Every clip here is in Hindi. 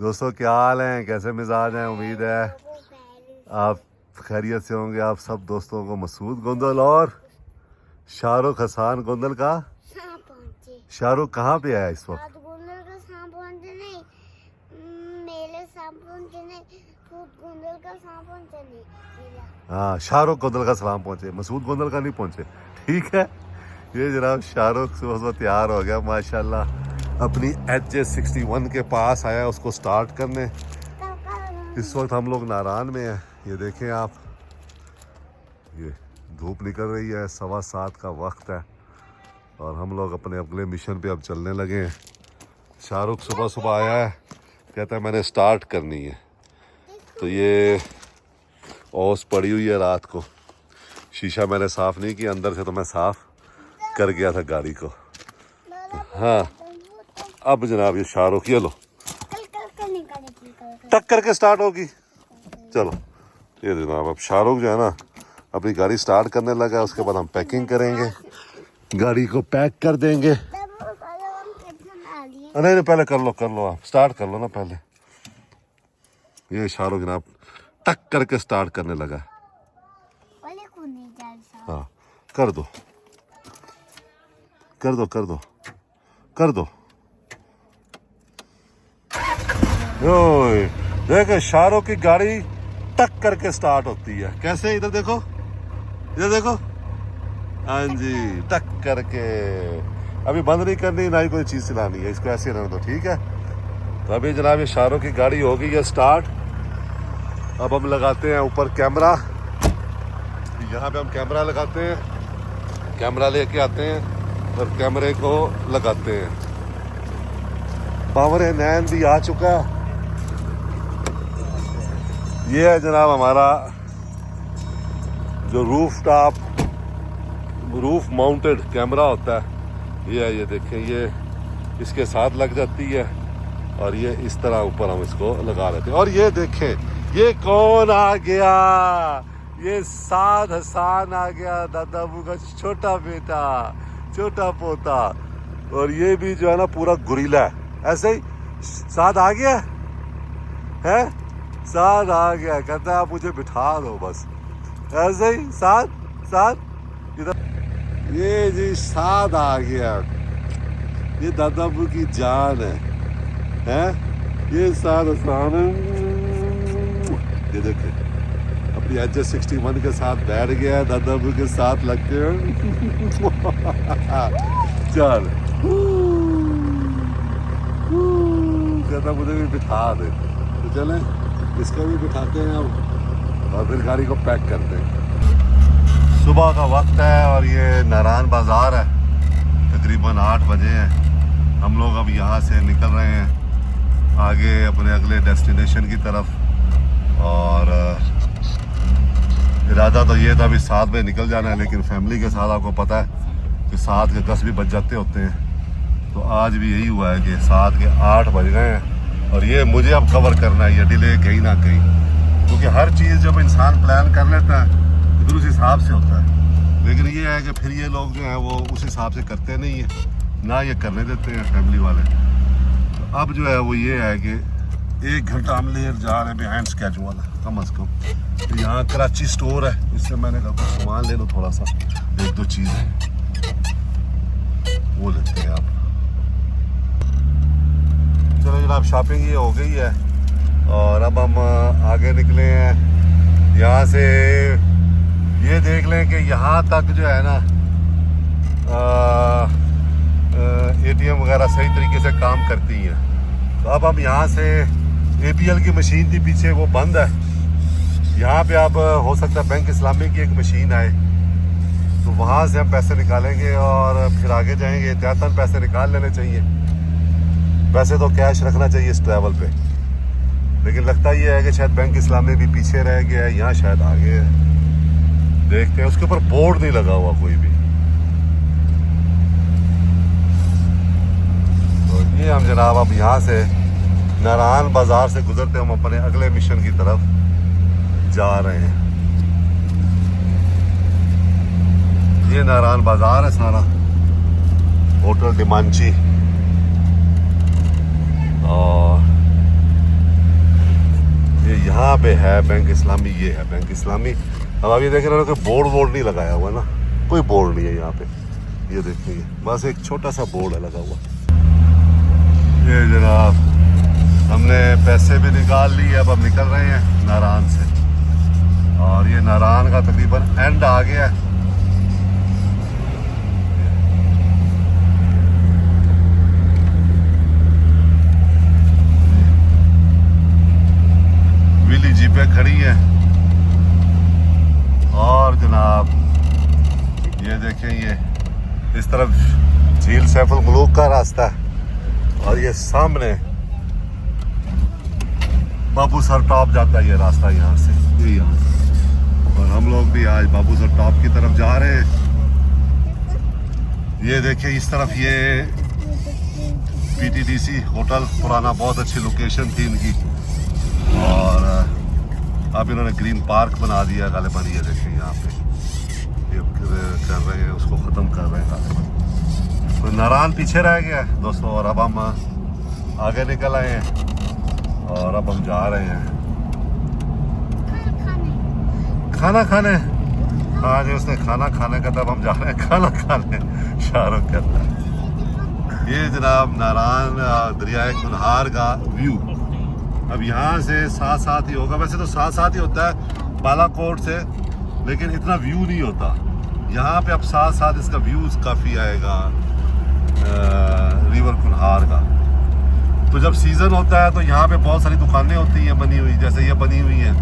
दोस्तों क्या हाल हैं, कैसे मिजाज हैं। उम्मीद है आप खैरियत से होंगे। आप सब दोस्तों को मसूद गोंदल और शाहरुख हसन गोंदल का शाहरुख कहाँ पे है इस वक्त? हाँ, शाहरुख गोंदल का सलाम पहुँचे, मसूद गोंदल का नहीं पहुँचे। ठीक है, ये जनाब शाहरुख सुबह सुबह तैयार हो गया माशाल्लाह। अपनी HJ61 के पास आया उसको स्टार्ट करने। इस वक्त हम लोग नारायण में हैं। ये देखें आप, ये धूप निकल रही है, 7:15 का वक्त है और हम लोग अपने अगले मिशन पे अब चलने लगे हैं। शाहरुख सुबह सुबह आया है, कहता है मैंने स्टार्ट करनी है। तो ये ओस पड़ी हुई है, रात को शीशा मैंने साफ़ नहीं किया, अंदर से तो मैं साफ़ कर गया था गाड़ी को। हाँ, अब जनाब ये शाहरुख, ये लो टक करके स्टार्ट होगी। चलो ये जनाब अब शाहरुख जो है ना अपनी गाड़ी स्टार्ट करने लगा है। उसके बाद हम पैकिंग करेंगे, गाड़ी को पैक कर देंगे। नहीं पहले कर लो आप स्टार्ट कर लो ना पहले। ये शाहरुख जनाब टक करके स्टार्ट करने लगा। हाँ कर दो कर दो कर दो कर दो। देखे शाहरुख की गाड़ी टक करके स्टार्ट होती है। कैसे? इधर देखो, इधर देखो। हाँ जी, टक करके। अभी बंद नहीं करनी, ना ही कोई चीज़ चलानी है, इसको ऐसे रहने दो। ठीक है, तो अभी जनाब ये शाहरुख की गाड़ी हो गई है स्टार्ट। अब हम लगाते हैं ऊपर कैमरा। यहाँ पे हम कैमरा लगाते हैं, कैमरा लेके आते हैं और कैमरे को लगाते हैं। पावर नैन भी आ चुका है। ये है जनाब हमारा जो रूफ माउंटेड कैमरा होता है। ये है, ये देखें, ये इसके साथ लग जाती है और ये इस तरह ऊपर हम इसको लगा लेते हैं। और ये देखें, ये कौन आ गया? ये साद हसन आ गया, दादा अबू का छोटा बेटा, छोटा पोता। और ये भी जो है ना पूरा गुरीला है। ऐसे ही साद आ गया है, साद आ गया, कहता है आप मुझे बिठा दो बस। ऐसे ही साद इधर। ये जी साद आ गया, ये दादा अबू की जान है? ये साद हसन, ये देखे अपनी HJ61 के साथ बैठ गया, दादा अबू के साथ लग के। चल कहता मुझे भी बिठा दे। तो चले इसको भी बिठाते हैं अब और फिर गाड़ी को पैक करते हैं। सुबह का वक्त है और ये नारायण बाज़ार है। तकरीबन 8 बजे हैं। हम लोग अब यहाँ से निकल रहे हैं आगे अपने अगले डेस्टिनेशन की तरफ। और इरादा तो ये था अभी 7 बजे निकल जाना है, लेकिन फैमिली के साथ आपको पता है कि 7 के 10 भी बज जाते होते हैं। तो आज भी यही हुआ है कि 7 के 8 बज गए हैं और ये मुझे अब कवर करना है, ये डिले कहीं ना कहीं। क्योंकि हर चीज़ जब इंसान प्लान कर लेता है तो उस हिसाब से होता है, लेकिन ये है कि फिर ये लोग जो हैं वो उस हिसाब से करते नहीं हैं, ना ये करने देते हैं फैमिली वाले। तो अब जो है वो ये है कि 1 घंटा हम लेट जा रहे हैं बिहाइंड स्केड्यूल कम अज़ कम। तो यहाँ कराची स्टोर है, इससे मैंने कहा कुछ सामान ले लो, थोड़ा सा 1-2 चीज़ें वो लेते हैं आप। चलो जनाब शॉपिंग ये हो गई है और अब हम आगे निकले हैं यहाँ से। ये देख लें कि यहाँ तक जो है ना ATM वगैरह सही तरीके से काम करती हैं। तो अब हम यहाँ से APL की मशीन थी पीछे, वो बंद है। यहाँ पे अब हो सकता है बैंक इस्लामी की एक मशीन आए, तो वहाँ से हम पैसे निकालेंगे और फिर आगे जाएंगे। एहतियातन पैसे निकाल लेने चाहिए, वैसे तो कैश रखना चाहिए इस ट्रैवल पे, लेकिन लगता ये है कि शायद बैंक इस्लामी भी पीछे रह गया है, यहाँ शायद आगे है। देखते हैं, उसके ऊपर बोर्ड नहीं लगा हुआ कोई भी। तो ये हम जनाब अब यहाँ से नारायण बाज़ार से गुजरते हम अपने अगले मिशन की तरफ जा रहे हैं। ये नारायण बाज़ार है सारा, होटल डिमांची। और यहाँ पे है बैंक इस्लामी, ये है बैंक इस्लामी। अब आप ये देख रहे हो कि बोर्ड नहीं लगाया हुआ ना, कोई बोर्ड नहीं है यहाँ पे। ये देखिए बस एक छोटा सा बोर्ड है लगा हुआ। ये जनाब हमने पैसे भी निकाल लिए, अब हम निकल रहे हैं नारान से, और ये नारान का तकरीबन एंड आ गया है। विली जीपें खड़ी है, और जनाब ये देखें, ये इस तरफ झील सैफुल मुलूक का रास्ता है, और ये सामने बाबू सर टॉप जाता है। ये रास्ता यहाँ से, ये यहाँ से, और हम लोग भी आज बाबू सर टॉप की तरफ जा रहे हैं। ये देखिए इस तरफ ये PTDC होटल पुराना, बहुत अच्छी लोकेशन थी इनकी, और अब इन्होंने ग्रीन पार्क बना दिया गालिबन। ये देखिए यहाँ पे ये कर रहे हैं, उसको ख़त्म कर रहे हैं गालिबन। तो नारान पीछे रह गया दोस्तों, और अब हम आगे निकल आए हैं, और अब हम जा रहे हैं खाना खाने। आज उसने खाना खाने का, तब हम जा रहे हैं खाना खाने, शाहरुख कहता है। ये जनाब नारान दरियाए कुनहार का व्यू अब यहाँ से साथ ही होगा। वैसे तो साथ ही होता है बालाकोट से, लेकिन इतना व्यू नहीं होता यहाँ पे। अब साथ इसका व्यूज काफ़ी आएगा रिवर कुनहार का। तो जब सीज़न होता है तो यहाँ पे बहुत सारी दुकानें होती हैं बनी हुई, जैसे ये बनी हुई हैं,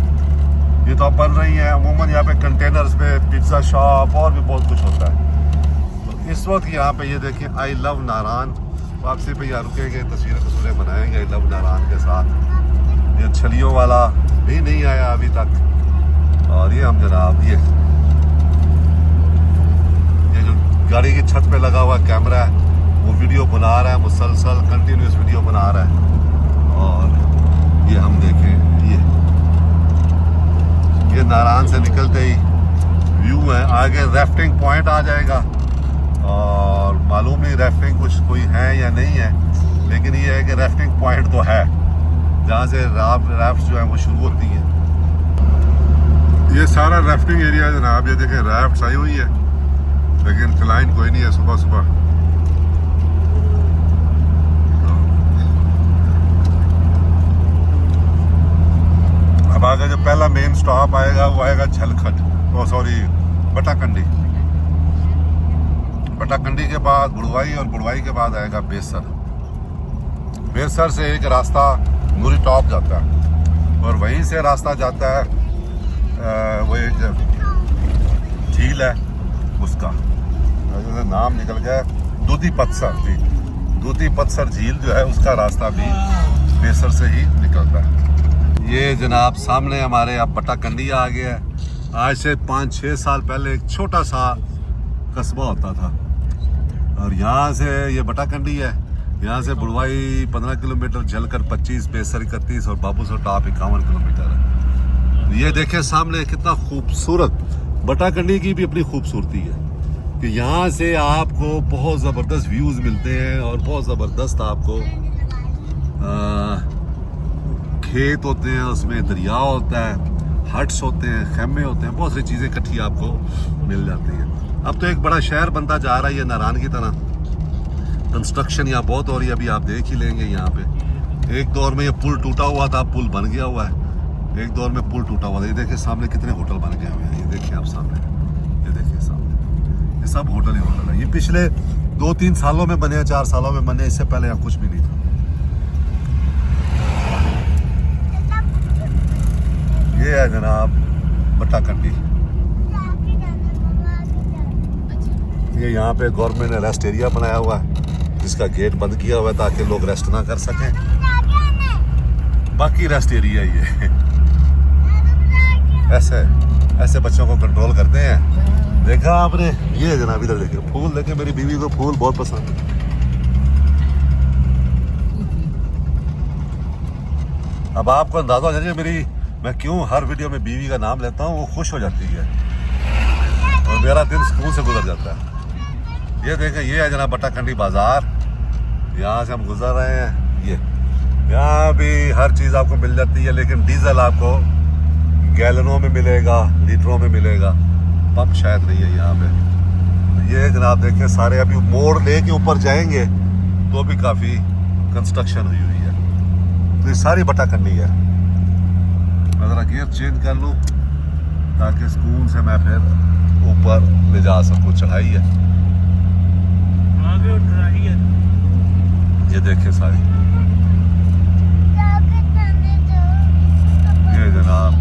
ये तो अब बन रही हैं। अमूमन यहाँ पे कंटेनर्स पे पिज़्ज़ा शॉप और भी बहुत कुछ होता है। तो इस वक्त यहाँ पे ये देखें, आई लव नारान। वापसी पे यहाँ रुकेंगे, तस्वीरें बनाएंगे आई लव नारान के साथ। ये छलियों वाला भी नहीं आया अभी तक, और ये हम जनाब ये जो गाड़ी की छत पे लगा हुआ कैमरा है, वो वीडियो बना रहा है, मुसलसल कंटिन्यूस वीडियो बना रहा है। और ये हम देखें, ये नारान से निकलते ही व्यू है। आगे राफ्टिंग पॉइंट आ जाएगा, और मालूम नहीं राफ्टिंग कुछ कोई है या नहीं है, लेकिन ये है कि राफ्टिंग पॉइंट तो है, जहाँ से राफ्ट जो है वो शुरू होती हैं। ये सारा राफ्टिंग एरिया है जनाब। ये देखें राफ्ट आई हुई है, लेकिन क्लाइंट कोई नहीं है सुबह सुबह। अब आगे जो पहला मेन स्टॉप आएगा वो आएगा झलखट, बटाकंडी। बटाकंडी के बाद बुड़वाई, और बुड़वाई के बाद आएगा बेसर। बेसर से एक रास्ता नूरी टॉप जाता है, और वहीं से रास्ता जाता है वो एक झील है उसका, नाम निकल गया, दूधी पत्सर। जी, दूधी पत्सर झील जो है उसका रास्ता भी बेसर से ही निकलता है। ये जनाब सामने हमारे अब बटाकंडी आ गया है। आज से 5-6 साल पहले एक छोटा सा कस्बा होता था, और यहाँ से ये बटाकंडी है। यहाँ से बुड़वाई 15 किलोमीटर, झलकर 25, बेसर 31, और बाबूसर टॉप 51 किलोमीटर है। ये देखें सामने कितना खूबसूरत, बटाकंडी की भी अपनी खूबसूरती है कि यहाँ से आपको बहुत ज़बरदस्त व्यूज़ मिलते हैं, और बहुत ज़बरदस्त आपको खेत होते हैं, उसमें दरिया होता है, हट्स होते हैं, खेमे होते हैं, बहुत सारी चीज़ें इकट्ठी आपको मिल जाती हैं। अब तो एक बड़ा शहर बनता जा रहा है ये नारान की तरह। कंस्ट्रक्शन यहाँ बहुत हो रही है, अभी आप देख ही लेंगे। यहाँ पे एक दौर में ये पुल टूटा हुआ था, पुल बन गया हुआ है। एक दौर में पुल टूटा हुआ था। ये देखिए सामने कितने होटल बन गए हुए हैं, ये देखिए आप सामने, ये देखिए सामने, ये सब होटल ही होटल है। ये पिछले 2-3 सालों में बने, 4 सालों में बने, इससे पहले यहाँ कुछ भी नहीं था। ये है जनाब बटाकंडी। ये यहाँ पे गवर्नमेंट ने रेस्ट एरिया बनाया हुआ है, जिसका गेट बंद किया हुआ है ताकि लोग रेस्ट ना कर सकें। बाकी रेस्ट एरिया ये ऐसे बच्चों को कंट्रोल करते हैं। देखा आपने? ये जनाब इधर देखिए, फूल देखे, मेरी बीवी को फूल बहुत पसंद है। अब आपको अंदाजा हो जाएगा मैं क्यों हर वीडियो में बीवी का नाम लेता हूँ। वो खुश हो जाती है और मेरा दिन सुकून से गुजर जाता है। ये देखें, ये है जनाब बटाकंडी बाजार, यहाँ से हम गुजर रहे हैं। यहाँ भी हर चीज़ आपको मिल जाती है, लेकिन डीजल आपको गैलनों में मिलेगा, लीटरों में मिलेगा, पंप शायद नहीं है यहाँ पे। तो ये जनाब देखें सारे अभी मोड़ लेके ऊपर जाएंगे तो भी काफ़ी कंस्ट्रक्शन हुई है। तो ये सारी बटा करनी है। मैं ज़रा गियर चेंज कर लूँ ताकि सुकून से मैं फिर ऊपर ले जा सकूँ। चढ़ाई है, आगे उठाई है। ये देखें सारी, ये जनाब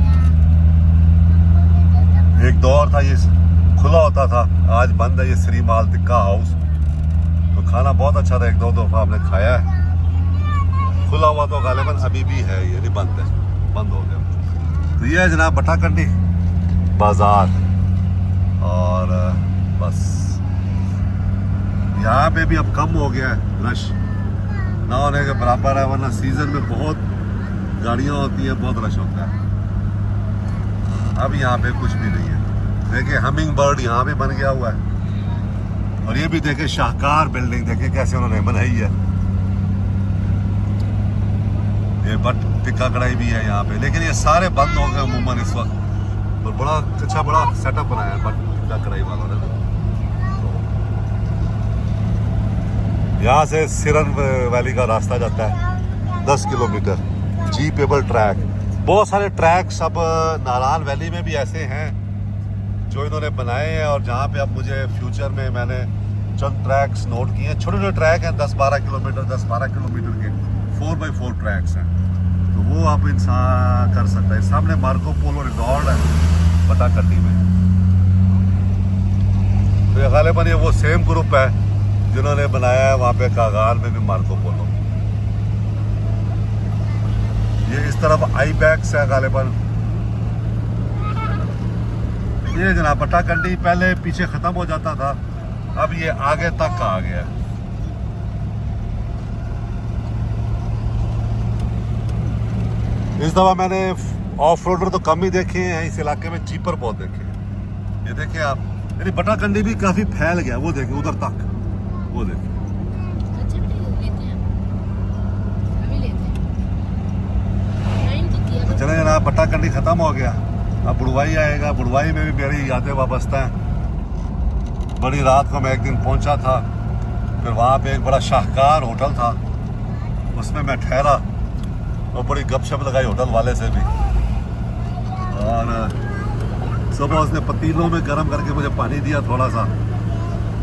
एक दौर था ये खुला होता था, आज बंद है ये श्री माल टिक्का हाउस। तो खाना बहुत अच्छा था, एक दो दफा हमने खाया है। खुला हुआ तो गालिबन अभी भी है, ये नहीं बंद है, बंद हो गया। तो ये है जनाब बटाकंडी बाजार। और बस यहाँ पे भी अब कम हो गया है रश, ना होने के बराबर है, वरना सीजन में बहुत गाड़ियाँ होती हैं, बहुत रश होता है। अब यहाँ पे कुछ भी नहीं है। देखिए हमिंग बर्ड यहाँ पे बन गया हुआ है। और ये भी देखे शाहकार बिल्डिंग, देखे कैसे उन्होंने बनाई है। ये बट टिक्का कढ़ाई भी है यहाँ पे, लेकिन ये सारे बंद हो गए अमूमन इस वक्त। और बड़ा अच्छा बड़ा सेटअप बनाया है बट टिक्का कढ़ाई वालों ने। यहाँ से सिरन वैली का रास्ता जाता है 10 किलोमीटर, जीपेबल ट्रैक। बहुत सारे ट्रैक्स अब नारायण वैली में भी ऐसे हैं जो इन्होंने बनाए हैं, और जहाँ पे अब मुझे फ्यूचर में मैंने चंद ट्रैक्स नोट किए हैं। छोटे छोटे ट्रैक हैं 10-12 किलोमीटर 10-12 किलोमीटर के 4x4 ट्रैक्स हैं, तो वो आप इंसान कर सकता है। सामने मार्को पोलो रिजॉर्ट है बटाकंडी में। तो ये गालिबन ये वो सेम ग्रुप है जिन्होंने बनाया है वहाँ पे कागान में भी मार्को पोलो। ये इस तरफ आईबैक्स है गालिबन। ये जनाब बटाकंडी पहले पीछे खत्म हो जाता था, अब ये आगे तक आ गया। इस दफा मैंने ऑफ रोडर तो कम ही देखे हैं, इस इलाके में चीपर बहुत देखे हैं। ये देखें आप, यानी बटाकंडी भी काफी फैल गया। वो देखें उधर तक, वो देखें। तो चले जनाब बटाकंडी खत्म हो गया, अब बुढ़वाई आएगा। बुढ़वाई में भी मेरी यादें वाबस्ता हैं। बड़ी रात को मैं एक दिन पहुंचा था, फिर वहाँ पे एक बड़ा शाहकार होटल था, उसमें मैं ठहरा और बड़ी गपशप लगाई होटल वाले से भी। और सुबह उसने पतीलों में गर्म करके मुझे पानी दिया थोड़ा सा,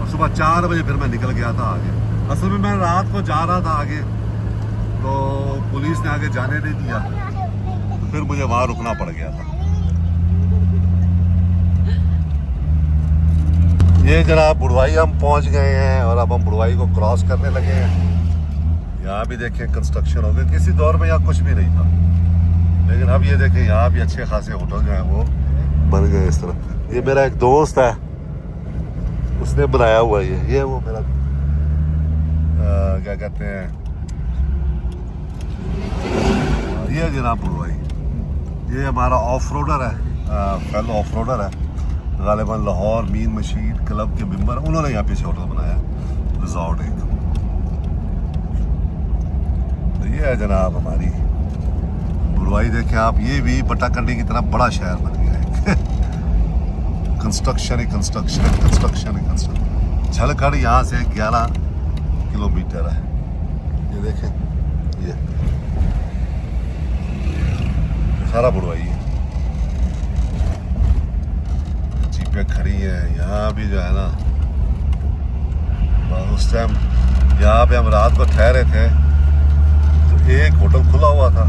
और सुबह 4 बजे फिर मैं निकल गया था आगे। असल में मैं रात को जा रहा था आगे, तो पुलिस ने आगे जाने नहीं दिया, तो फिर मुझे वहाँ रुकना पड़ गया था। ये जनाब बुढ़वाई हम पहुंच गए हैं, और अब हम बुढ़वाई को क्रॉस करने लगे हैं। यहाँ भी देखें कंस्ट्रक्शन हो गई, किसी दौर में यहाँ कुछ भी नहीं था, लेकिन अब ये देखें यहाँ भी अच्छे खासे होटल जो हैं वो बन गए इस तरह। ये मेरा एक दोस्त है, उसने बनाया हुआ है ये वो मेरा क्या कहते हैं, ये जनाब बुढ़वाई। ये हमारा ऑफ रोडर है, फेलो ऑफ रोडर है, गालिबन लाहौर मीन मशीद क्लब के मेंबर, उन्होंने यहाँ पीछे होटल बनाया रिजॉर्ट एक। तो ये है जनाब हमारी बुढ़वाई। देखें आप, ये भी बटाकंडी की तरह बड़ा शहर बन गया है। कंस्ट्रक्शन ही कंस्ट्रक्शन, कंस्ट्रक्शन ही कंस्ट्रक्शन। झलकड़ यहाँ से 11 किलोमीटर है। ये देखें, ये सारा बुढ़वाई है। जीपें खड़ी हैं यहाँ भी जो है ना। उस टाइम यहाँ पे हम रात को ठहरे थे तो एक होटल खुला हुआ था,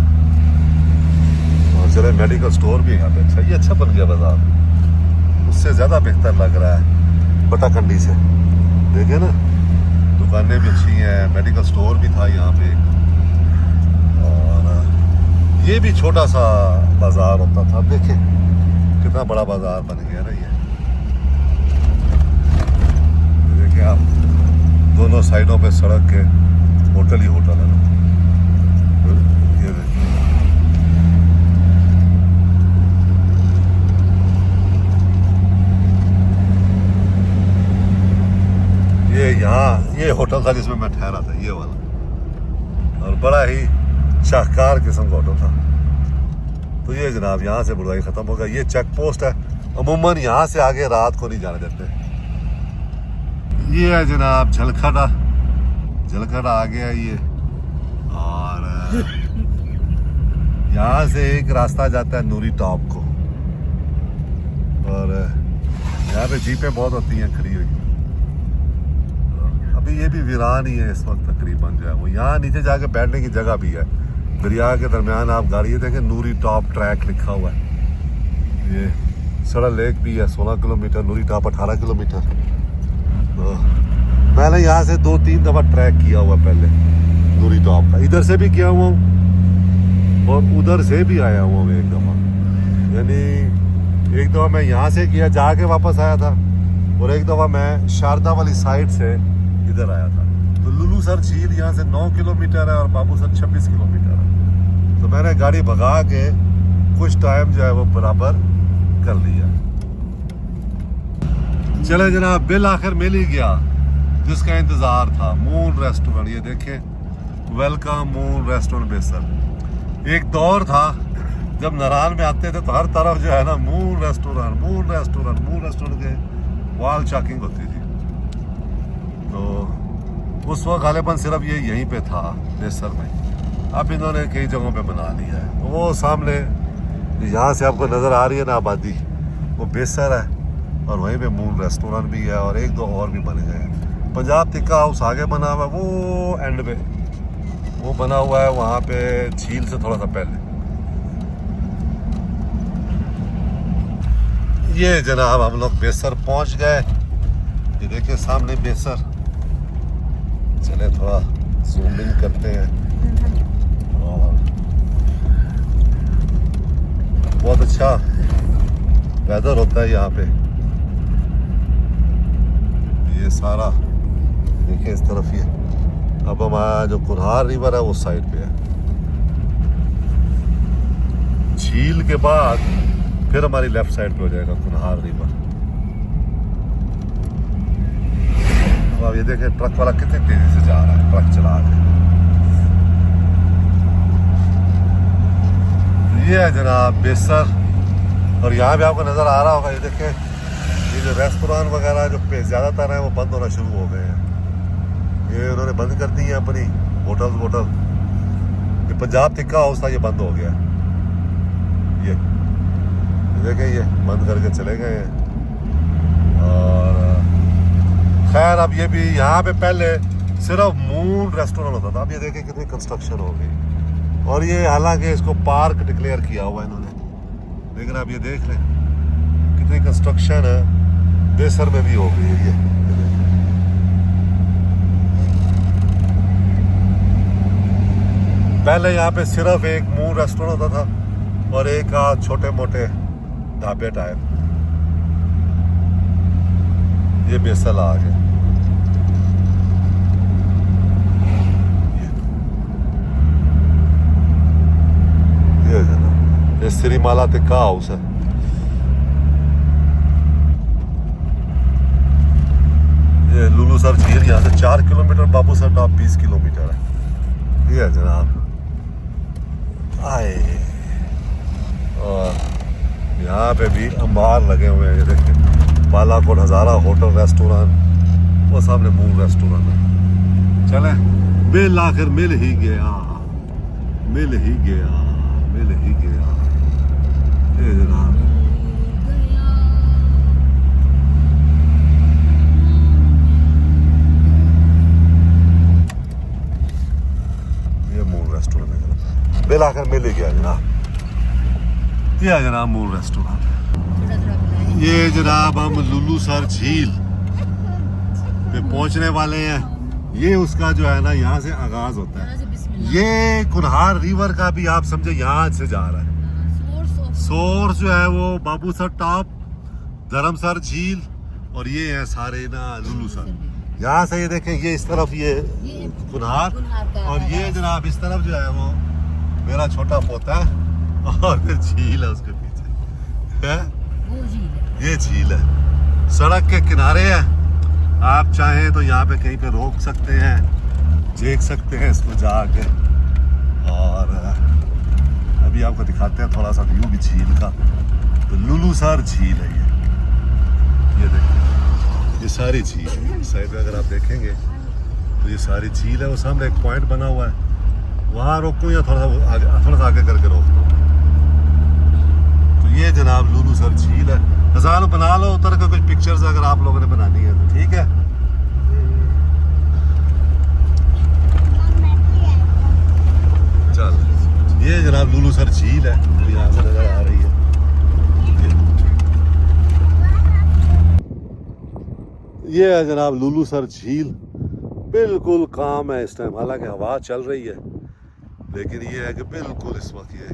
और चले मेडिकल स्टोर भी यहाँ पे। अच्छा, ये अच्छा बन गया बाजार, उससे ज़्यादा बेहतर लग रहा है बटाकंडी से। देखे ना, दुकानें भी अच्छी हैं, मेडिकल स्टोर भी था यहाँ पे। और ये भी छोटा सा बाजार होता था, देखें कितना बड़ा बाजार बन गया ना ये। देखें आप, दोनों साइडों पे सड़क के होटल ही होटल है ना। ये देखिए, ये यहाँ ये होटल था जिसमें मैं ठहरा था, ये वाला। और बड़ा ही शाहकार किस्म का होटल था। तो ये जनाब यहाँ से बुराई ख़त्म होगा। ये चेक पोस्ट है, अमूमन यहाँ से आगे रात को नहीं जाने देते। ये है जनाब झलखड़ा, झलखड़ा आ गया ये। और यहाँ से एक रास्ता जाता है नूरी टॉप को, और यहाँ पे जीपें बहुत होती हैं खड़ी हुई। अभी ये भी वीरान ही है इस वक्त तकरीबन जो है वो। यहाँ नीचे जाके बैठने की जगह भी है, दरिया के दरमियान आप गाड़ी ये देखें, नूरी टॉप ट्रैक लिखा हुआ है। ये सड़ा लेक भी है, 16 किलोमीटर, नूरी टॉप 18 किलोमीटर। तो मैंने यहाँ से 2-3 दफ़ा ट्रैक किया हुआ पहले नूरी टॉप का, इधर से भी किया हुआ हूँ और उधर से भी आया हुआ हूँ एक दफ़ा। यानी एक दफ़ा मैं यहाँ से किया, जाके वापस आया था, और एक दफ़ा मैं शारदा वाली साइड से इधर आया था। तो लुलू सर झील यहाँ से 9 किलोमीटर है और बाबू सर 26 किलोमीटर है। तो मैंने गाड़ी भगा के कुछ टाइम जो है वो बराबर कर लिया। चले जनाब, बिल आखिर मिल ही गया जिसका इंतज़ार था। मून रेस्टोरेंट, ये देखें, वेलकम मून रेस्टोरेंट बेसर। एक दौर था जब नारायण में आते थे तो हर तरफ जो है ना moon restaurant, moon restaurant, moon restaurant के वॉल चॉकिंग होती थी। तो उस वक्त गालिबन सिर्फ ये यहीं पे था बेसर में। अब इन्होंने कई जगहों पे बना लिया है। तो वो सामने यहाँ से आपको नज़र आ रही है ना आबादी, वो बेसर है, और वहीं पे मून रेस्टोरेंट भी है, और एक दो और भी बने गए हैं। पंजाब टिक्का हाउस आगे बना हुआ है, वो एंड पे वो बना हुआ है, वहाँ पे झील से थोड़ा सा पहले। ये जनाब हम लोग बेसर पहुंच गए। ये देखिए सामने बेसर। चले थोड़ा जूम इन करते हैं। और बहुत अच्छा वेदर होता है यहाँ पे। ये सारा देखिए इस तरफ ही है। अब हमारा जो कुनहार रिवर है वो साइड पे है। झील के बाद फिर हमारी लेफ्ट साइड पे हो जाएगा कुनहार रिवर। अब ये देखें ट्रक वाला कितनी तेजी से जा रहा है, ट्रक चला के। ये है जनाब बेसर, और यहाँ भी आपको नजर आ रहा होगा, ये देखें ये जो रेस्टोरेंट वगैरह जो पे ज्यादातर है वो बंद होना शुरू हो गए हैं। ये उन्होंने बंद कर दी है अपनी होटल। ये पंजाब टिक्का हाउस था, ये बंद हो गया। ये देखें ये बंद करके चले गए हैं। और खैर अब ये भी यहाँ पे पहले सिर्फ मून रेस्टोरेंट होता था। अब ये देखें कितनी कंस्ट्रक्शन हो गई, और ये हालांकि इसको पार्क डिक्लेयर किया हुआ है इन्होंने, लेकिन आप ये देख लें कितनी कंस्ट्रक्शन है बेसर में भी हो गई है। ये पहले यहाँ पे सिर्फ एक मून रेस्टोरेंट होता था और एक छोटे मोटे ढाबे टाइप। ये बेसल आ गया। ये सिरीमाला टिक्का हाउस है। ये लुलू सर झील यहाँ से 4 किलोमीटर, बाबू सर टॉप 20 किलोमीटर है। ये है जनाब आए, और यहाँ पे भी अंबार लगे हुए हैं। ये देखिए बालाकोट हज़ारा होटल रेस्टोरेंट, वो सामने मून रेस्टोरेंट है। चले बिल आखिर मिल ही गया, मिल ही गया, मिल ही गया। ये जनाब ये मून रेस्टोरेंट है जनाब, बिल आखिर मिल ही गया जनाब। ये जनाब मून रेस्टोरेंट। ये जनाब हम लुलू सर झील पे पहुंचने वाले हैं। ये उसका जो है ना यहाँ से आगाज होता है। ये कुनहार रिवर का भी आप समझे यहाँ से जा रहा है। सोर्स जो है वो बाबू सर टॉप, धर्मसर झील, और ये है सारे ना लुलू सर। यहाँ से ये देखें, ये इस तरफ ये कुनहार, और ये जनाब इस तरफ जो है वो मेरा छोटा पोता है, और फिर झील है उसके पीछे है। ये झील है, सड़क के किनारे है। आप चाहें तो यहाँ पे कहीं पे रोक सकते हैं, देख सकते हैं इसको जाके। और अभी आपको दिखाते हैं थोड़ा सा व्यू भी झील का। तो लुलूसर झील है ये देखिए, ये सारी झील है साइड में अगर आप देखेंगे तो ये सारी झील है। वो सामने एक पॉइंट बना हुआ है, वहाँ रोकूँ या थोड़ा सा आगे करके रोक दूँ। तो ये जनाब लुलूसर झील है। हज़ारों बना लो उतर के कुछ पिक्चर्स अगर आप लोगों ने बनानी है तो ठीक है। चल ये जनाब लुलूसर झील है, यहाँ से नजर आ रही है। ये है जनाब लुलूसर झील, बिल्कुल काम है इस टाइम। हालांकि हवा चल रही है लेकिन ये है कि बिल्कुल इस वक्त ये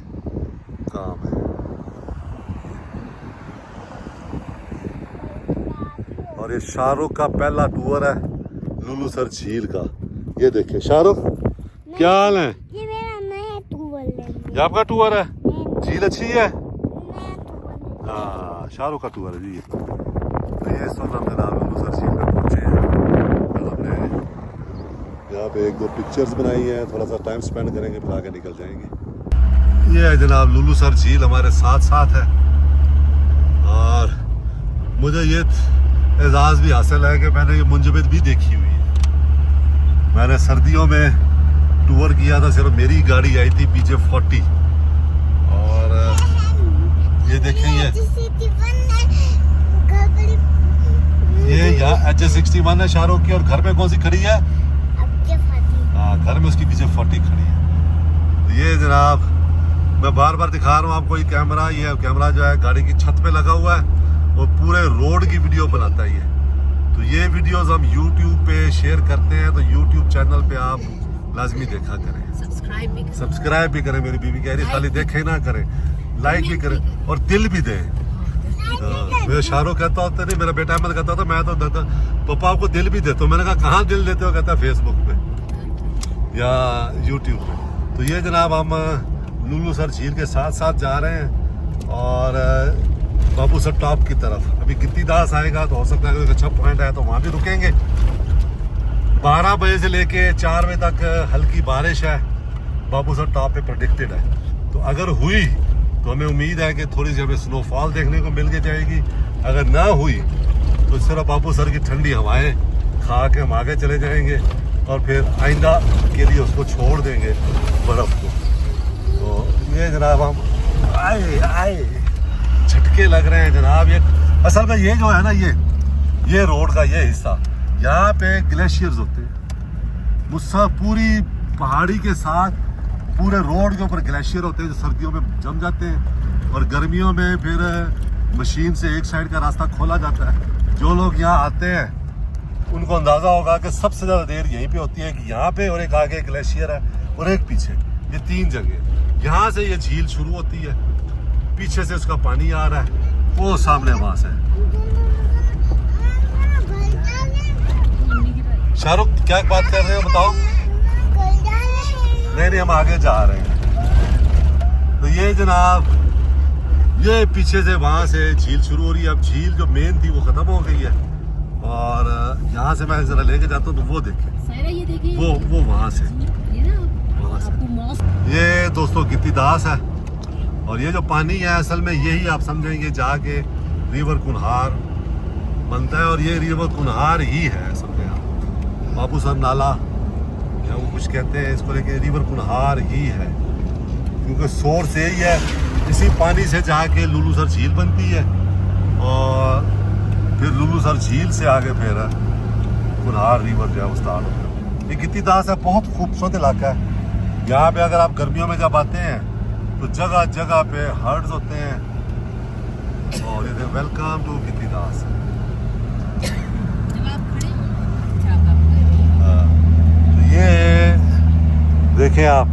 काम है। और ये शाहरुख का पहला टूर है लुलूसर झील का। ये देखिए शाहरुख, क्या हाल है? ये मेरा नया टूर है। ये आपका टूर है? झील अच्छी है? हाँ शाहरुख का टूर है जी। तो ये इस वक्त हम जनाब लुलूसर झील में पहुंचे हैं। कल हमने यहाँ पे एक दो पिक्चर्स बनाई हैं, थोड़ा सा टाइम स्पेंड करेंगे फिर आगे निकल जाएंगे। ये है जनाब लुलूसर झील हमारे साथ साथ है। और मुझे ये एजाज़ भी हासिल है कि मैंने ये मुंजबित भी देखी हुई है। मैंने सर्दियों में टूर किया था, सिर्फ मेरी गाड़ी आई थी PJ40। और ये देखें ये यहाँ HJ61 है शाहरुख की, और घर में कौन सी खड़ी है? हाँ घर में उसकी PJ40 खड़ी है। तो ये जनाब मैं बार बार दिखा रहा हूँ आपको ये कैमरा। ये कैमरा जो है गाड़ी की छत पे लगा हुआ है और पूरे रोड की वीडियो बनाता है ये। तो ये वीडियोस हम YouTube पे शेयर करते हैं, तो YouTube चैनल पे आप लाजमी देखा करें, सब्सक्राइब भी करें। मेरी बीवी कह रही खाली देखे ना करें, लाइक भी करें और दिल भी दें। मेरा शाहरुख कहता होता नहीं, मेरा बेटा अहमद कहता था मैं तो देता पापा आपको दिल भी देता हूँ। मैंने कहा कहाँ दिल देते हो? कहता फेसबुक पे या YouTube पे। तो ये जनाब हम लुलूसर झील के साथ साथ जा रहे हैं और बाबूसर टॉप की तरफ। अभी गित्ती दास आएगा तो हो सकता है कोई अच्छा पॉइंट आया तो वहाँ भी रुकेंगे। 12 बजे से लेके 4 बजे तक हल्की बारिश है बाबूसर टॉप पे प्रेडिक्टेड है। तो अगर हुई तो हमें उम्मीद है कि थोड़ी सी हमें स्नोफॉल देखने को मिल के जाएगी। अगर ना हुई तो सिर्फ बाबूसर की ठंडी हवाएं खा के हम आगे चले जाएंगे और फिर आइंदा के लिए उसको छोड़ देंगे बर्फ़ को। तो ये जनाब हम आए झटके लग रहे हैं जनाब। ये असल में ये जो है ना ये रोड का ये हिस्सा, यहाँ पे ग्लेशियर्स होते हैं। मुझसे पूरी पहाड़ी के साथ पूरे रोड के ऊपर ग्लेशियर होते हैं जो सर्दियों में जम जाते हैं और गर्मियों में फिर मशीन से एक साइड का रास्ता खोला जाता है। जो लोग यहाँ आते हैं उनको अंदाज़ा होगा कि सबसे ज़्यादा देर यहीं पे होती है कि यहाँ पे, और एक आगे ग्लेशियर है और एक पीछे, ये 3 जगह। यहाँ से ये झील शुरू होती है, पीछे से उसका पानी आ रहा है, वो सामने वहाँ से। शाहरुख क्या बात कर रहे हो बताओ? नहीं हम आगे जा रहे हैं। तो ये जनाब ये पीछे से वहाँ से झील शुरू हो रही है। अब झील जो मेन थी वो ख़त्म हो गई है और यहाँ से मैं ज़रा लेके जाता हूँ तो वो देखें, वो वहाँ से ये दोस्तों गित्ती दास है। और ये जो पानी है असल में यही आप समझेंगे जाके रिवर कुनहार बनता है, और ये रिवर कुनहार ही है असल में। यहाँ बाबूसर नाला या वो कुछ कहते हैं इसको, लेके रिवर कुनहार ही है क्योंकि सोर्स यही है। इसी पानी से जाके लुलूसर झील बनती है और फिर लुलूसर झील से आगे फिर कुनहार रिवर जो है वो स्टार्ट होता है। ये गित्ती दास है, बहुत खूबसूरत इलाका है। यहाँ पे अगर आप गर्मियों में जब आते हैं तो जगह जगह पे हर्ड्स होते हैं और ये वेलकम टू गित्ती दास। तो ये देखें आप,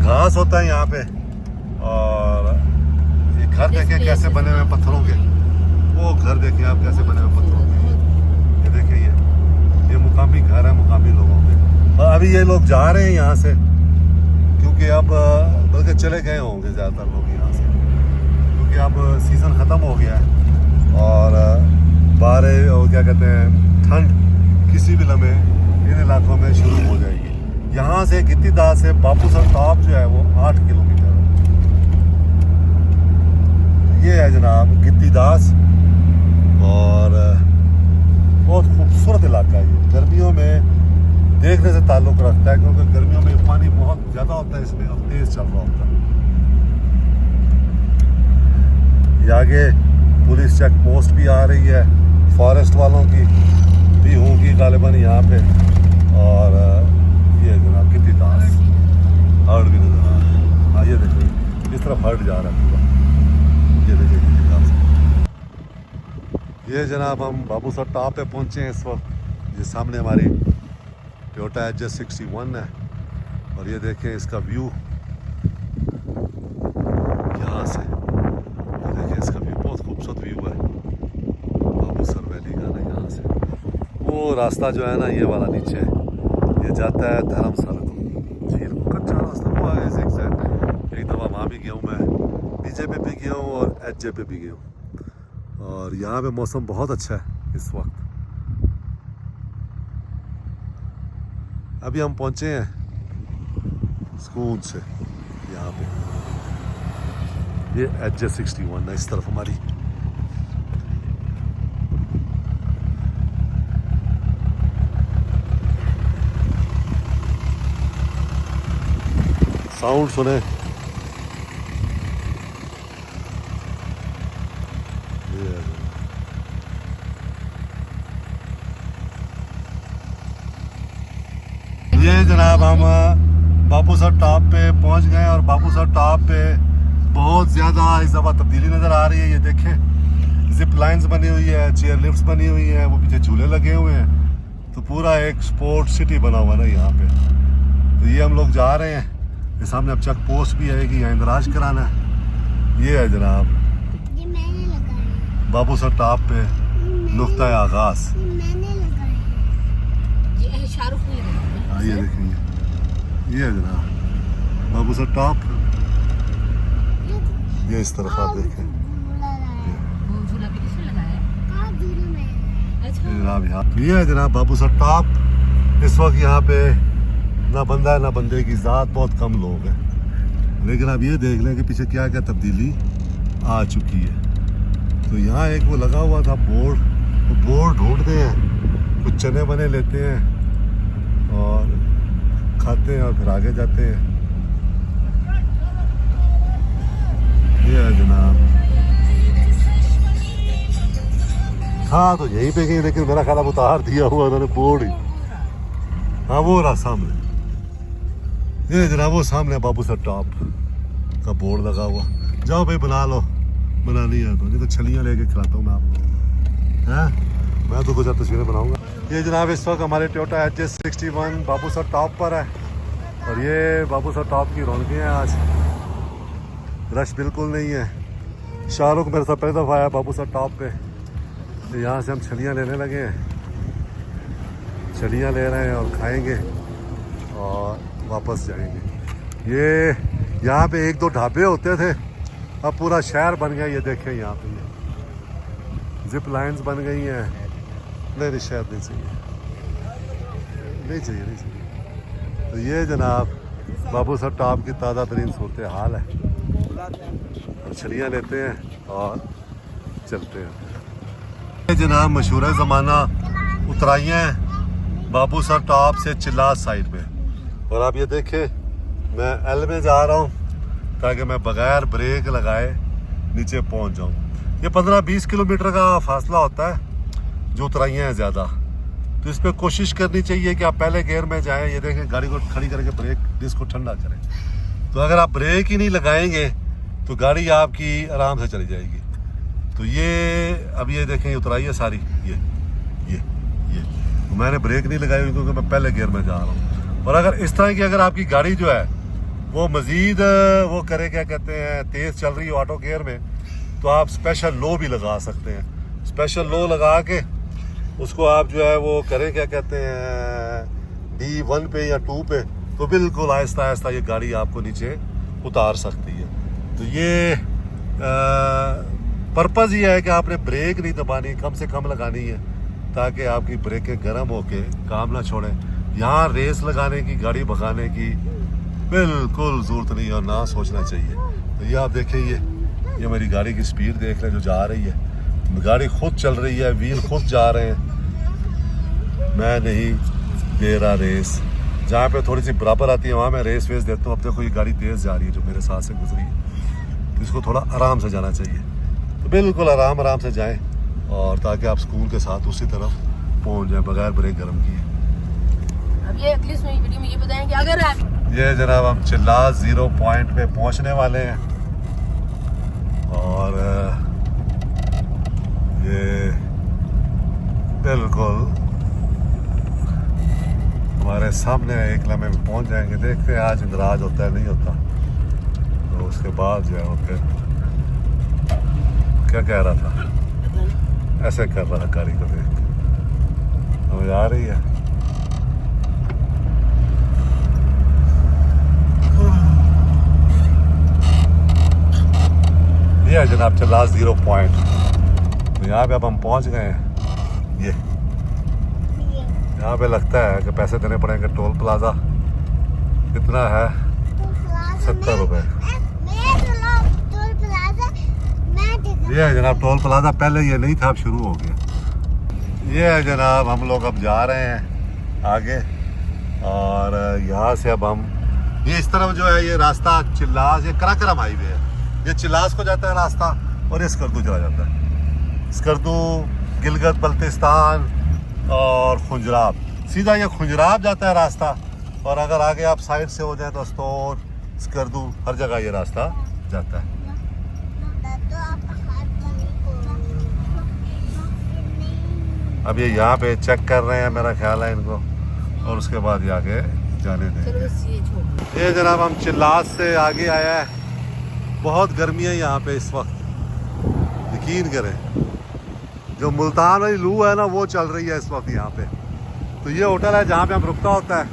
घास होता है यहाँ पे और ये घर देखें कैसे बने हुए पत्थरों के। वो घर देखें आप कैसे बने हुए पत्थरों के। ये देखें ये मुकामी घर है मुकामी लोगों के। और अभी ये लोग जा रहे हैं यहाँ से क्योंकि अब बल्कि चले गए होंगे ज़्यादातर लोग यहाँ से, क्योंकि अब सीज़न ख़त्म हो गया है और बारिश और क्या कहते हैं ठंड किसी भी लम्हे इन इलाकों में शुरू हो जाएगी। यहाँ से गिद्दीदास से बाबूसर टॉप जो है वो 8 किलोमीटर है। ये है जनाब गिद्दीदास और बहुत खूबसूरत इलाका है ये। गर्मियों में देखने से ताल्लुक़ रखता है क्योंकि गर्मियों में पानी बहुत ज़्यादा होता है इसमें और तेज़ चल रहा होता है। ये आगे पुलिस चेक पोस्ट भी आ रही है, फॉरेस्ट वालों की भी होगी गालिबन यहाँ पे। और ये जनाब गिद्दीदास हर्ड भी नजर आ रहा है। हाँ ये देखो इस तरफ हर्ड जा रहा है पूरा। ये देखिए गिद्दीदास। ये जनाब हम बाबूसर टॉप पे पहुँचे हैं इस वक्त। ये सामने हमारी टोयोटा एडजस्ट 61 है और ये देखें इसका व्यू यहाँ से। ये देखें इसका व्यू बहुत खूबसूरत व्यू है बाबूसर वैली का ना। यहाँ से वो रास्ता जो है ना ये वाला नीचे ये जाता है धर्मशाला को, झील को। कच्चा रास्ता वो आगे zigzag। एक दफ़ा वहाँ भी गया हूँ मैं, डीजे पे भी गया हूँ और एचजे पे भी गया हूँ। और यहाँ पे मौसम बहुत अच्छा है इस वक्त। अभी हम पहुंचे हैं स्कूल से यहाँ पे। ये एडजस्ट 61 है इस तरफ हमारी। साउंड सुने। ये जनाब हम बाबूसर टॉप पे पहुंच गए और बाबूसर टॉप पे बहुत ज़्यादा इस दफ़ा तब्दीली नज़र आ रही है। ये देखें जिप लाइंस बनी हुई है, चेयर लिफ्ट्स बनी हुई है, वो पीछे झूले लगे हुए हैं। तो पूरा एक स्पोर्ट सिटी बना हुआ ना यहाँ पे। तो ये हम लोग जा रहे हैं। ये सामने अब चेक पोस्ट भी आएगी, यहाँ इंदराज कराना है। ये है जनाब ये मैंने लगाया। बाबूसर टॉप पे नुक्ता आगाज़। ये मैंने लगाया। ये शाहरुख ने लगाया। हाँ ये देखेंगे, ये है जनाब बाबूसर टॉप। ये इस तरफ आप देखें वो झूला भी किसने लगाया? अच्छा। ये जनाब यहाँ ये है जनाब बाबूसर टॉप। इस वक्त यहाँ पे ना बंदा है ना बंदे की ज़ात, बहुत कम लोग हैं। लेकिन आप ये देख लें कि पीछे क्या क्या तब्दीली आ चुकी है। तो यहाँ एक वो लगा हुआ था बोर्ड, वो बोर्ड ढूंढते हैं, कुछ चने बने लेते हैं और खाते हैं और फिर आगे जाते हैं। ये है जनाब। हाँ तो यहीं पे गई, लेकिन मेरा ख्याल अब उतार दिया हुआ उन्होंने बोर्ड ही। हाँ वो रहा सामने, ये जनाब वो सामने बाबूसर टॉप का बोर्ड लगा हुआ। जाओ भाई बना लो, बनानी है तो, नहीं तो छलियाँ लेके खिलाता हूँ मैं आप लोगों को। हैं मैं तो कुछ तस्वीरें बनाऊंगा। ये जनाब इस वक्त हमारे टोयोटा एडजस्ट 61 बाबूसर टॉप पर है और ये बाबूसर टॉप की रौनकें हैं आज। रश बिल्कुल नहीं है। शाहरुख मेरे साथ पहली दफ़ा आया बाबूसर टॉप पे। तो यहाँ से हम छलियाँ लेने लगे हैं, छलियाँ ले रहे हैं और खाएंगे और वापस जाएंगे। ये यहाँ पे एक दो ढाबे होते थे, अब पूरा शहर बन गया। ये देखें यहाँ पे ये जिप लाइन्स बन गई हैं। नहीं शहर नहीं चाहिए, नहीं चाहिए, नहीं चाहिए। तो ये जनाब बाबूसर टॉप की ताज़ा तरीन सूरत हाल है। मछलियाँ लेते हैं और चलते हैं। ये जनाब मशहूर ज़माना उतराइयाँ हैं बाबूसर टॉप से चिल्लास साइड पे। और आप ये देखें मैं एल में जा रहा हूँ ताकि मैं बगैर ब्रेक लगाए नीचे पहुँच जाऊँ। ये 15-20 किलोमीटर का फासला होता है जो उतराइयाँ हैं ज़्यादा। तो इस पर कोशिश करनी चाहिए कि आप पहले गियर में जाएं। ये देखें गाड़ी को खड़ी करके ब्रेक डिस्क को ठंडा करें। तो अगर आप ब्रेक ही नहीं लगाएंगे तो गाड़ी आपकी आराम से चली जाएगी। तो ये अब ये देखें उतराई है सारी, ये तो मैंने ब्रेक नहीं लगाई हुई क्योंकि मैं पहले गियर में जा रहा हूँ। और अगर इस तरह की अगर आपकी गाड़ी जो है वो मज़ीद वो करे, क्या कहते हैं, तेज़ चल रही हो ऑटो गियर में, तो आप स्पेशल लो भी लगा सकते हैं। स्पेशल लो लगा के उसको आप जो है वो करें, क्या कहते हैं, D1 पे या 2 पे, तो बिल्कुल आहिस्ता आहिस्ता ये गाड़ी आपको नीचे उतार सकती है। तो ये पर्पज़ ये है कि आपने ब्रेक नहीं दबानी, कम से कम लगानी है ताकि आपकी ब्रेकें गर्म होके काम ना छोड़ें। यहाँ रेस लगाने की, गाड़ी भगाने की बिल्कुल ज़रूरत नहीं और ना सोचना चाहिए। तो ये आप देखें, ये मेरी गाड़ी की स्पीड देख रहे हैं जो जा रही है। गाड़ी खुद चल रही है, व्हील खुद जा रहे हैं, मैं नहीं दे रहा रेस। जहाँ पे थोड़ी सी बराबर आती है वहाँ मैं रेस वेस देता हूँ। अब देखो ये गाड़ी तेज़ जा रही है जो मेरे साथ से गुजरी है, तो इसको थोड़ा आराम से जाना चाहिए। तो बिल्कुल आराम से जाएं और ताकि आप स्कूल के साथ उसी तरफ पहुँच जाएं बगैर ब्रेक गर्म किए। अब ये अगली वीडियो में ये बताएं कि अगर आप ये जनाब हम चिल्लास 0 पॉइंट पे पहुँचने वाले हैं और ये बिल्कुल हमारे सामने एक लम्हे में पहुंच जाएंगे। देखते हैं आज इंदराज होता है नहीं होता, तो उसके बाद जो है वो फिर क्या कह रहा था, ऐसे कर रहा था गाड़ी को देख के। समझ आ रही है? ये है जनाब चिल्लास 0 पॉइंट। तो यहाँ पे अब हम पहुंच गए हैं। ये यहाँ पे लगता है कि पैसे देने पड़ेंगे। टोल प्लाजा कितना है? 70 रुपए। ये है जनाब टोल प्लाजा, पहले ये नहीं था, अब शुरू हो गया। ये है जनाब, हम लोग अब जा रहे हैं आगे और यहाँ से अब हम ये इस तरफ जो है ये रास्ता चिल्लास, ये कराकरम हाईवे है। ये चिल्लास को जाता है रास्ता और ये स्कर्दू चला जाता है। स्कर्दू, गिलगित बल्तिस्तान और खुंजराब, सीधा ये खुंजराब जाता है रास्ता। और अगर आगे आप साइड से हो जाए तो अस्तोर, स्कर्दू, हर जगह ये रास्ता जाता है। अब ये यहाँ पे चेक कर रहे हैं मेरा ख्याल है इनको, और उसके बाद ये आगे जाने देंगे। ये जनाब हम चिल्लास से आगे आया है। बहुत गर्मी है यहाँ पे इस वक्त, यकीन करें। जो मुल्तान वाली लू है ना वो चल रही है इस वक्त यहाँ पे। तो ये होटल है जहाँ पे हम रुकता होता है,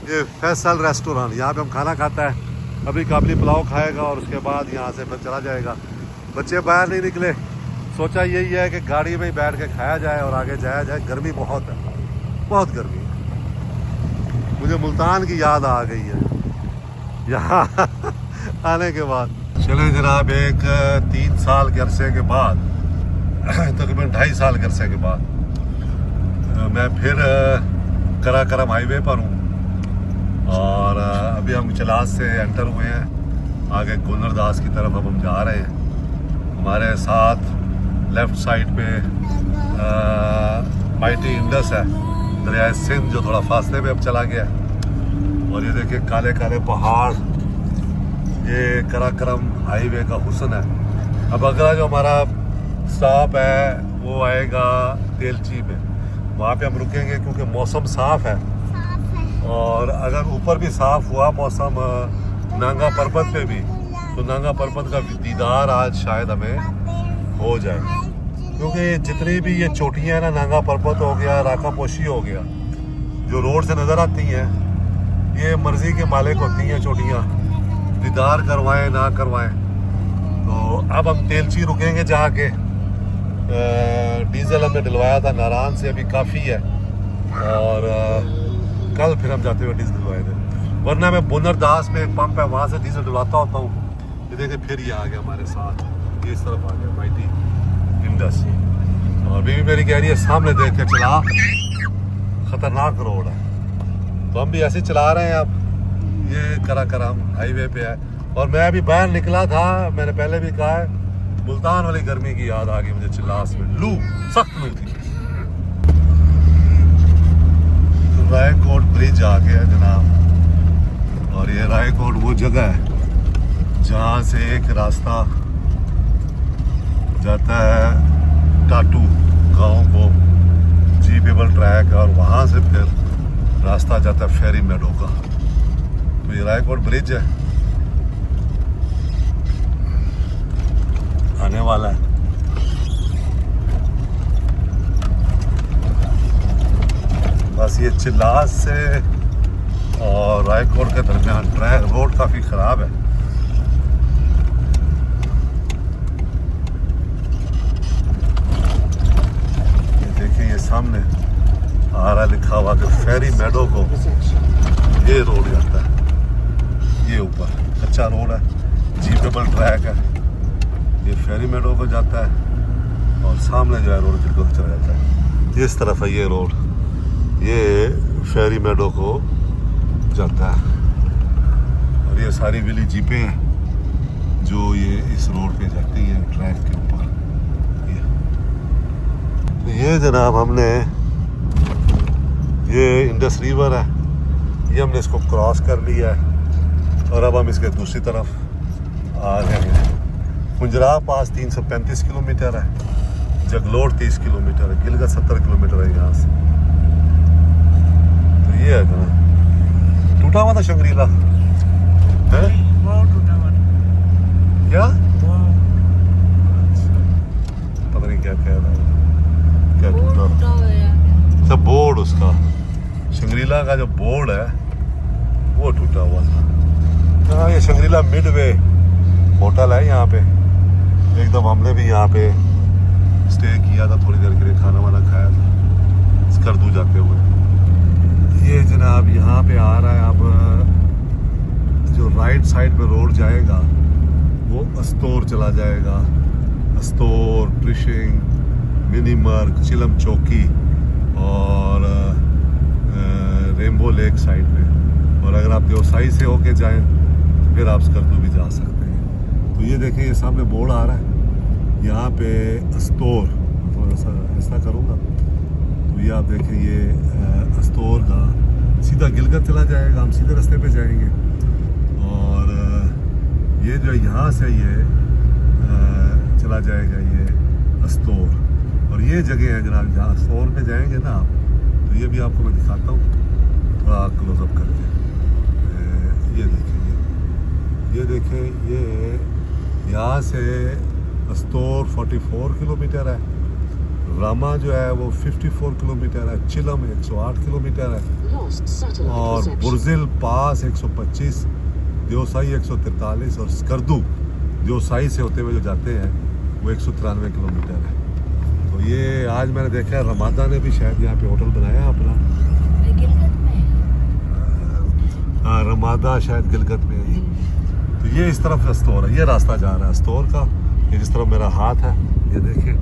ये फैसल रेस्टोरेंट। यहाँ पे हम खाना खाता है। अभी काबली पुलाव खाएगा और उसके बाद यहाँ से फिर चला जाएगा। बच्चे बाहर नहीं निकले, सोचा यही है कि गाड़ी में ही बैठ के खाया जाए और आगे जाया जाए। गर्मी बहुत है, बहुत गर्मी है। मुझे मुल्तान की याद आ गई है यहाँ आने के बाद। चले जनाब, एक 3 साल के अरसे के बाद, तकरीबन 2.5 साल के अरसे के बाद मैं फिर कराकरम हाईवे पर हूँ और अभी हम चिल्लास से एंटर हुए हैं। आगे गुलरदास की तरफ अब हम जा रहे हैं। हमारे साथ लेफ्ट साइड पे माइटी इंडस है, दरिया सिंध, जो थोड़ा फासले में अब चला गया। और ये देखिए काले काले पहाड़, ये कराकरम हाईवे का हुस्न है। अब अगला जो हमारा स्टॉप है वो आएगा तेलची में, वहाँ पे हम रुकेंगे क्योंकि मौसम साफ़ है। और अगर ऊपर भी साफ़ हुआ मौसम नांगा पर्वत पे भी, तो नांगा पर्वत का दीदार आज शायद हमें हो जाए। क्योंकि जितनी भी ये चोटियाँ हैं ना, नांगा पर्वत हो गया, राकापोशी हो गया, जो रोड से नज़र आती हैं, ये मर्ज़ी के मालिक होती हैं चोटियाँ, दीदार करवाएं ना करवाएं। तो अब हम तेलची रुकेंगे जहाँ के डीजल हमने डलवाया था नारायण से, अभी काफ़ी है। और कल फिर हम जाते हुए डीजल डलवाए थे, वरना मैं बुनरदास में एक पंप है वहाँ से डीजल डलवाता होता हूँ। ये देखिए फिर ये आ गया हमारे साथ, ये इस तरफ आ गया माइटी इंडस। और बीवी मेरी कह रही है सामने देख के चला, खतरनाक रोड है। तो हम भी ऐसे चला रहे हैं। अब ये कराकरम हाईवे पे है और मैं अभी बाहर निकला था, मैंने पहले भी कहा है, मुल्तान वाली गर्मी की याद आ गई मुझे। चिल्लास में लू, सख्त लू थी। तो रायकोट ब्रिज आ गया जनाब, और ये रायकोट वो जगह है जहाँ से एक रास्ता जाता है टाटू गांव को, जीपेबल ट्रैक, और वहाँ से फिर रास्ता जाता है फेरी मेडो का। तो ये रायकोट ब्रिज है, आने वाला है। बस ये चिल्लास से और रायकोट के दरमियान ट्रैक रोड काफ़ी ख़राब है। ये देखिए ये सामने आ रहा लिखा हुआ कि फेरी मेडो ये फेरी मेडो को जाता है और सामने जो है रोड बिल्कुल चला जाता है। इस तरफ है ये रोड, ये फेरी मेडो को जाता है। और ये सारी विली जीपें हैं जो ये इस रोड पे जाती हैं ट्रैक के ऊपर। तो ये जनाब हमने, ये इंडस रिवर है, ये हमने इसको क्रॉस कर लिया है और अब हम इसके दूसरी तरफ आ गए हैं। कुंजरा पास 335 किलोमीटर है, जगलोट 30 किलोमीटर है, गिलगत 70 किलोमीटर है यहाँ से। तो ये है जनाब, टूटा हुआ था शंग्रीला है क्या? पता नहीं क्या कह रहा है, क्या टूटा? अच्छा, बोर्ड उसका, शंग्रीला का जो बोर्ड है वो टूटा हुआ था। हाँ, ये शंग्रीला मिडवे होटल है यहाँ पे। एक दफ़ा हमने भी यहाँ पे स्टे किया था, थोड़ी देर के लिए खाना वाना खाया था स्कर्दू जाते हुए। ये जनाब यहाँ पे आ रहा है, अब जो राइट साइड पे रोड जाएगा वो अस्तोर चला जाएगा। अस्तोर, ट्रिशिंग, मिनीमर्ग, चिलम चौकी और रेनबो लेक साइड पे। और अगर आप देवसाई से होके जाएं तो फिर आप स्कर्दू भी जा सकते हैं। तो ये देखें, ये सामने बोर्ड आ रहा है यहाँ पे अस्तोर, थोड़ा सा ऐसा करूँगा तो ये आप देखें, ये अस्तोर का सीधा गिलगत चला जाएगा, हम सीधे रास्ते पे जाएंगे। और ये जो यहाँ से ये चला जाएगा ये अस्तोर। और ये जगह है जनाब, जहाँ अस्तोर पे जाएंगे ना आप, तो ये भी आपको मैं दिखाता हूँ थोड़ा क्लोजअप करके। ये देखें, ये देखें, ये यहाँ से अस्तोर 44 किलोमीटर है, रामा जो है वो 54 किलोमीटर है, चिलम 108 किलोमीटर है, और बुर्जिल पास 125, देवसाई 143 और स्कर्दू देवसाई से होते हुए जो जाते हैं वो 193 किलोमीटर है। तो ये आज मैंने देखा है रमादा ने भी शायद यहाँ पे होटल बनाया अपना। हाँ, रमादा शायद गिलगत में है। तो ये इस तरफ अस्तोर है, ये रास्ता जा रहा है अस्तोर का, ये जिस तरफ मेरा हाथ है ये देखिए।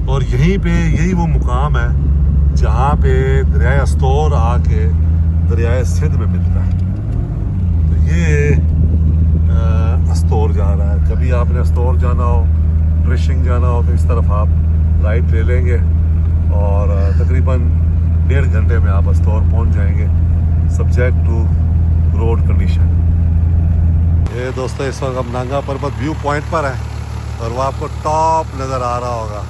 और यहीं पे यही वो मुकाम है जहाँ पे दरिया अस्तोर आके दरिया सिंध में मिलता है। तो ये अस्तोर जा रहा है। कभी आपने अस्तोर जाना हो, ट्रिशिंग जाना हो, तो इस तरफ आप राइट ले लेंगे और तकरीबन 1.5 घंटे में आप अस्तोर पहुंच जाएंगे, सब्जेक्ट टू रोड कंडीशन। ये दोस्तों, इस वक्त हम नांगा पर्वत व्यू पॉइंट पर है और वो आपको टॉप नज़र आ रहा होगा।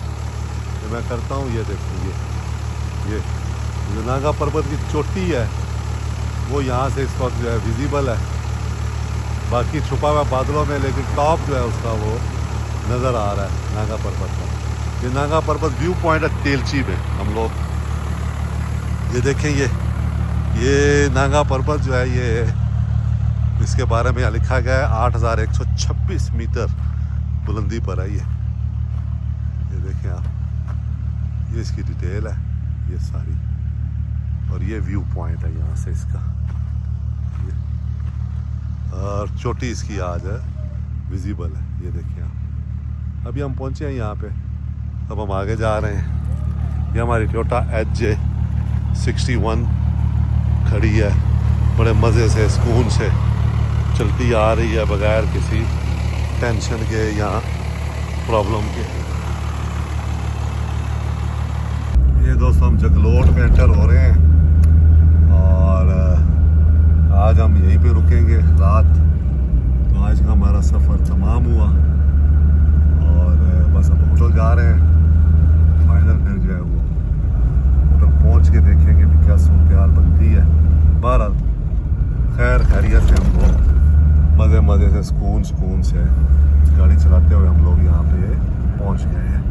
जो मैं करता हूँ, ये देखिए, ये जो नांगा पर्वत की चोटी है वो यहाँ से इस वक्त जो है विजिबल है, बाकी छुपा हुआ बादलों में, लेकिन टॉप जो है उसका वो नज़र आ रहा है नांगा पर्वत का। ये नांगा पर्वत व्यू पॉइंट है तेलची में हम लोग। ये देखें, ये नांगा पर्वत जो है, ये इसके बारे में यहाँ लिखा गया है 8126 मीटर बुलंदी पर है ये देखें आप, ये इसकी डिटेल है ये सारी। और ये व्यू पॉइंट है यहाँ से इसका, और चोटी इसकी आज है विजिबल है, ये देखिए आप। अभी हम पहुँचे हैं यहाँ पे, अब हम आगे जा रहे हैं। ये हमारी टोयोटा HJ61 खड़ी है, बड़े मज़े से सुकून से चलती आ रही है बगैर किसी टेंशन के या प्रॉब्लम के। ये दोस्तों, हम जगलोट में एंटर हो रहे हैं और आज हम यहीं पे रुकेंगे रात। तो आज का हमारा सफ़र तमाम हुआ और बस अब होटल जा रहे हैं। फाइनल फिर जो है वो होटल पहुंच के देखेंगे भी क्या सूरत हाल बनती है। बहरहाल खैर खैरियत से हम लोग मज़े से सुकून से गाड़ी चलाते हुए हम लोग यहाँ पे पहुँच गए हैं।